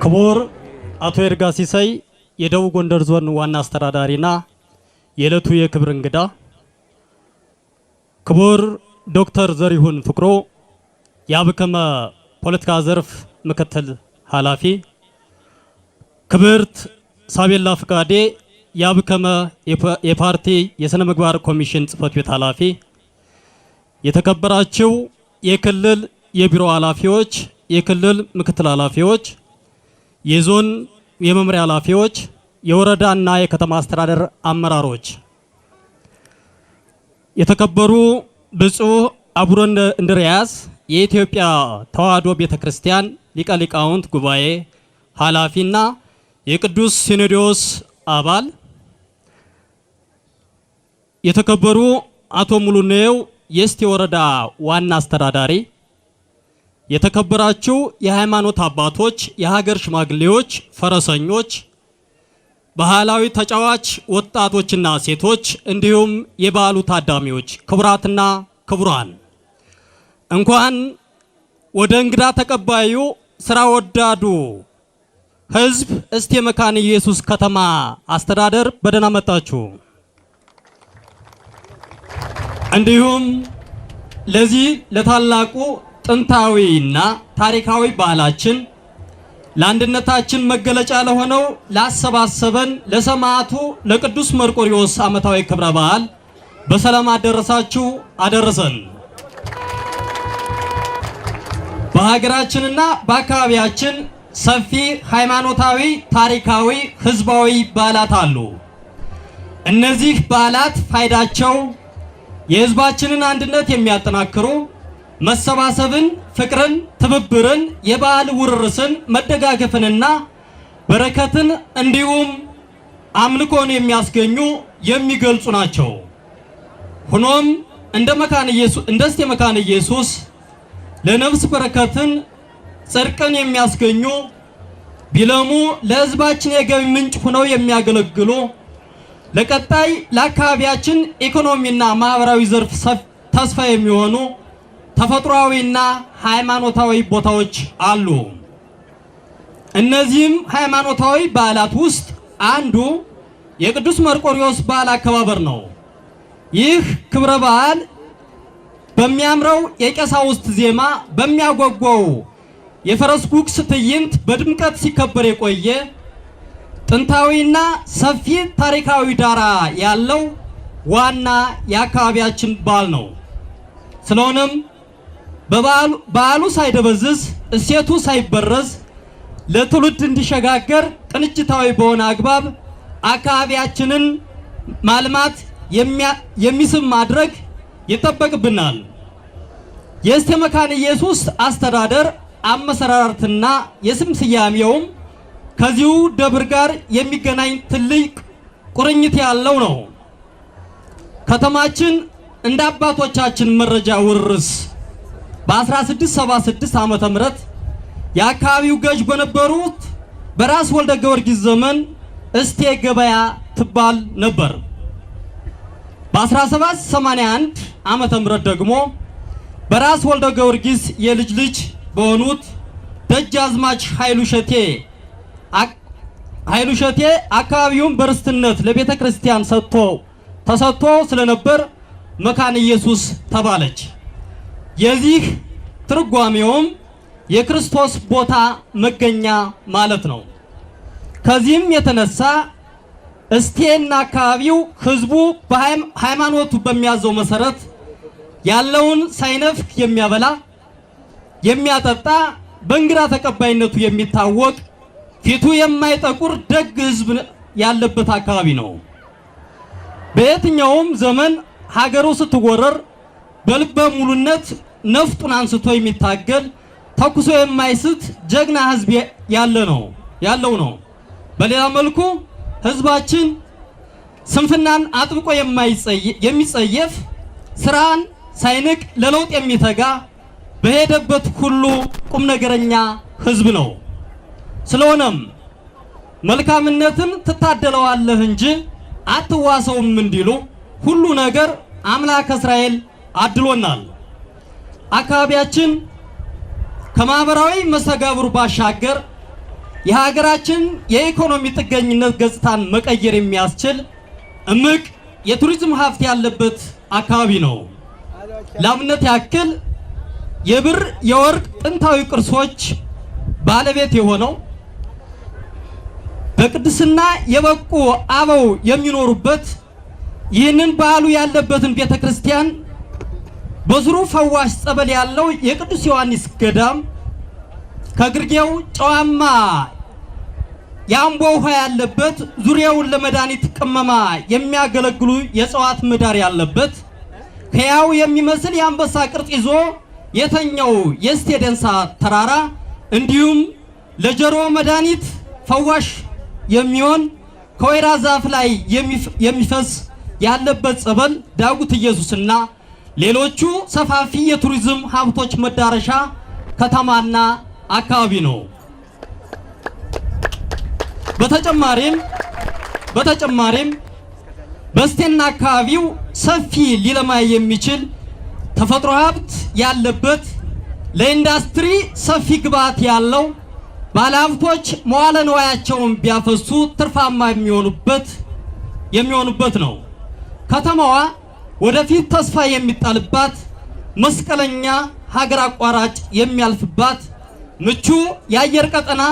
ክቡር አቶ ይርጋ ሲሳይ የደቡብ ጎንደር ዞን ዋና አስተዳዳሪና የዕለቱ የክብር እንግዳ፣ ክቡር ዶክተር ዘሪሁን ፍቅሩ የአብከመ ፖለቲካ ዘርፍ ምክትል ኃላፊ፣ ክብርት ሳቤላ ፍቃዴ የአብከመ የፓርቲ የሥነ ምግባር ኮሚሽን ጽሕፈት ቤት ኃላፊ፣ የተከበራችሁ የክልል የቢሮ ኃላፊዎች፣ የክልል ምክትል ኃላፊዎች፣ የዞን የመምሪያ ኃላፊዎች፣ የወረዳና የከተማ አስተዳደር አመራሮች፣ የተከበሩ ብፁዕ አቡነ እንድርያስ የኢትዮጵያ ተዋሕዶ ቤተክርስቲያን ሊቀ ሊቃውንት ጉባኤ ኃላፊና የቅዱስ ሲኖዶስ አባል፣ የተከበሩ አቶ ሙሉኔው የእስቴ ወረዳ ዋና አስተዳዳሪ፣ የተከበራችሁ የሃይማኖት አባቶች፣ የሀገር ሽማግሌዎች፣ ፈረሰኞች፣ ባህላዊ ተጫዋች ወጣቶችና ሴቶች እንዲሁም የበዓሉ ታዳሚዎች፣ ክቡራትና ክቡራን እንኳን ወደ እንግዳ ተቀባዩ ስራ ወዳዱ ሕዝብ እስቴ መካነ ኢየሱስ ከተማ አስተዳደር በደህና መጣችሁ። እንዲሁም ለዚህ ለታላቁ ጥንታዊና ታሪካዊ ባህላችን ለአንድነታችን መገለጫ ለሆነው ላሰባሰበን ለሰማዕቱ ለቅዱስ መርቆሬዎስ ዓመታዊ ክብረ በዓል በሰላም አደረሳችሁ አደረሰን። በሀገራችንና በአካባቢያችን ሰፊ ሃይማኖታዊ፣ ታሪካዊ፣ ህዝባዊ በዓላት አሉ። እነዚህ በዓላት ፋይዳቸው የህዝባችንን አንድነት የሚያጠናክሩ፣ መሰባሰብን፣ ፍቅርን፣ ትብብርን፣ የበዓል ውርርስን፣ መደጋገፍንና በረከትን እንዲሁም አምልኮን የሚያስገኙ የሚገልጹ ናቸው። ሆኖም እንደ እስቴ መካነ ኢየሱስ ለነፍስ በረከትን ጽድቅን የሚያስገኙ ቢለሙ ለህዝባችን የገቢ ምንጭ ሆነው የሚያገለግሉ ለቀጣይ ለአካባቢያችን ኢኮኖሚና ማህበራዊ ዘርፍ ተስፋ የሚሆኑ ተፈጥሯዊና ሃይማኖታዊ ቦታዎች አሉ። እነዚህም ሃይማኖታዊ በዓላት ውስጥ አንዱ የቅዱስ መርቆሬዎስ በዓል አከባበር ነው። ይህ ክብረ በዓል በሚያምረው የቀሳውስት ዜማ በሚያጓጓው የፈረስ ጉግስ ትዕይንት በድምቀት ሲከበር የቆየ ጥንታዊና ሰፊ ታሪካዊ ዳራ ያለው ዋና የአካባቢያችን በዓል ነው። ስለሆነም በዓሉ ሳይደበዝዝ እሴቱ ሳይበረዝ ለትውልድ እንዲሸጋገር ቅንጅታዊ በሆነ አግባብ አካባቢያችንን ማልማት የሚስብ ማድረግ ይጠበቅብናል። የእስቴ መካነ ኢየሱስ አስተዳደር አመሰራረትና የስም ስያሜውም ከዚሁ ደብር ጋር የሚገናኝ ትልቅ ቁርኝት ያለው ነው። ከተማችን እንደ አባቶቻችን መረጃ ውርስ በ1676 ዓመተ ምህረት የአካባቢው ገዥ በነበሩት በራስ ወልደ ጊዮርጊስ ዘመን እስቴ ገበያ ትባል ነበር። በ1781 ዓመተ ምህረት ደግሞ በራስ ወልደ ጊዮርጊስ የልጅ ልጅ በሆኑት ደጃዝማች ኃይሉ ሸቴ አካባቢውን በርስትነት ለቤተ ክርስቲያን ተሰጥቶ ስለነበር መካነ ኢየሱስ ተባለች። የዚህ ትርጓሜውም የክርስቶስ ቦታ መገኛ ማለት ነው። ከዚህም የተነሳ እስቴና አካባቢው ህዝቡ በሃይማኖቱ በሚያዘው መሰረት ያለውን ሳይነፍክ የሚያበላ የሚያጠጣ በእንግዳ ተቀባይነቱ የሚታወቅ ፊቱ የማይጠቁር ደግ ህዝብ ያለበት አካባቢ ነው። በየትኛውም ዘመን ሀገሩ ስትወረር በልበ ሙሉነት ነፍጡን አንስቶ የሚታገል ተኩሶ የማይስት ጀግና ህዝብ ያለው ነው። በሌላ መልኩ ህዝባችን ስንፍናን አጥብቆ የሚጸየፍ ስራን ሳይንቅ ለለውጥ የሚተጋ በሄደበት ሁሉ ቁም ነገረኛ ህዝብ ነው። ስለሆነም መልካምነትን ትታደለዋለህ እንጂ አትዋሰውም እንዲሉ ሁሉ ነገር አምላክ እስራኤል አድሎናል። አካባቢያችን ከማህበራዊ መስተጋብሩ ባሻገር የሀገራችን የኢኮኖሚ ጥገኝነት ገጽታን መቀየር የሚያስችል እምቅ የቱሪዝም ሀብት ያለበት አካባቢ ነው። ለአብነት ያክል የብር የወርቅ ጥንታዊ ቅርሶች ባለቤት የሆነው በቅድስና የበቁ አበው የሚኖሩበት ይህንን ባህሉ ያለበትን ቤተክርስቲያን በዙሩ ፈዋሽ ጸበል ያለው የቅዱስ ዮሐንስ ገዳም ከግርጌው ጨዋማ የአምቦ ውሃ ያለበት ዙሪያውን ለመድኃኒት ቅመማ የሚያገለግሉ የእጽዋት ምህዳር ያለበት ሕያው የሚመስል የአንበሳ ቅርጽ ይዞ የተኛው የእስቴ ደንሳ ተራራ እንዲሁም ለጆሮ መድኃኒት ፈዋሽ የሚሆን ከወይራ ዛፍ ላይ የሚፈስ ያለበት ጸበል ዳጉት ኢየሱስና ሌሎቹ ሰፋፊ የቱሪዝም ሀብቶች መዳረሻ ከተማና አካባቢ ነው። በተጨማሪም በእስቴና አካባቢው ሰፊ ሊለማ የሚችል ተፈጥሮ ሀብት ያለበት ለኢንዱስትሪ ሰፊ ግብዓት ያለው ባለሀብቶች መዋለ ንዋያቸውን ቢያፈሱ ትርፋማ የሚሆኑበት ነው። ከተማዋ ወደፊት ተስፋ የሚጣልባት መስቀለኛ ሀገር አቋራጭ የሚያልፍባት ምቹ የአየር ቀጠና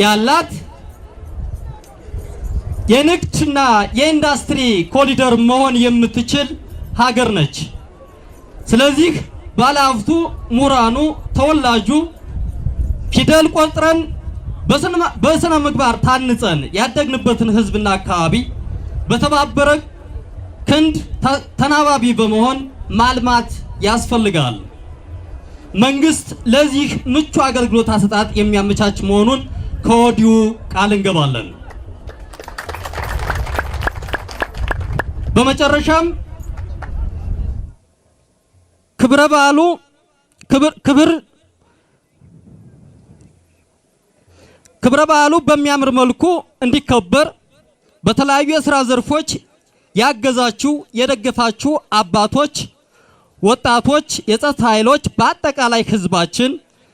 ያላት የንግድና የኢንዱስትሪ ኮሪደር መሆን የምትችል ሀገር ነች። ስለዚህ ባለሀብቱ፣ ምሁራኑ፣ ተወላጁ ፊደል ቆጥረን በስነ ምግባር ታንጸን ያደግንበትን ህዝብና አካባቢ በተባበረ ክንድ ተናባቢ በመሆን ማልማት ያስፈልጋል። መንግስት ለዚህ ምቹ አገልግሎት አሰጣጥ የሚያመቻች መሆኑን ከወዲሁ ቃል እንገባለን። በመጨረሻም ክብረ በዓሉ በሚያምር መልኩ እንዲከበር በተለያዩ የሥራ ዘርፎች ያገዛችሁ የደገፋችሁ አባቶች፣ ወጣቶች፣ የጸጥታ ኃይሎች በአጠቃላይ ህዝባችን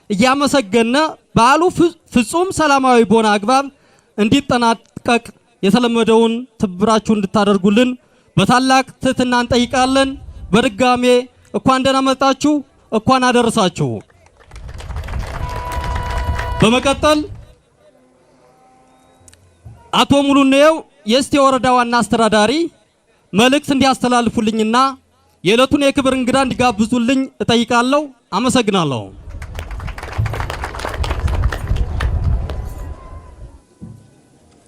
እያመሰገነ በዓሉ ፍጹም ሰላማዊ በሆነ አግባብ እንዲጠናቀቅ የተለመደውን ትብብራችሁን እንድታደርጉልን በታላቅ ትህትና እንጠይቃለን። በድጋሜ እንኳን ደህና መጣችሁ፣ እንኳን አደረሳችሁ። በመቀጠል አቶ ሙሉነው የእስቴ ወረዳ ዋና አስተዳዳሪ መልእክት እንዲያስተላልፉልኝና የዕለቱን የክብር እንግዳ እንዲጋብዙልኝ እጠይቃለሁ። አመሰግናለሁ።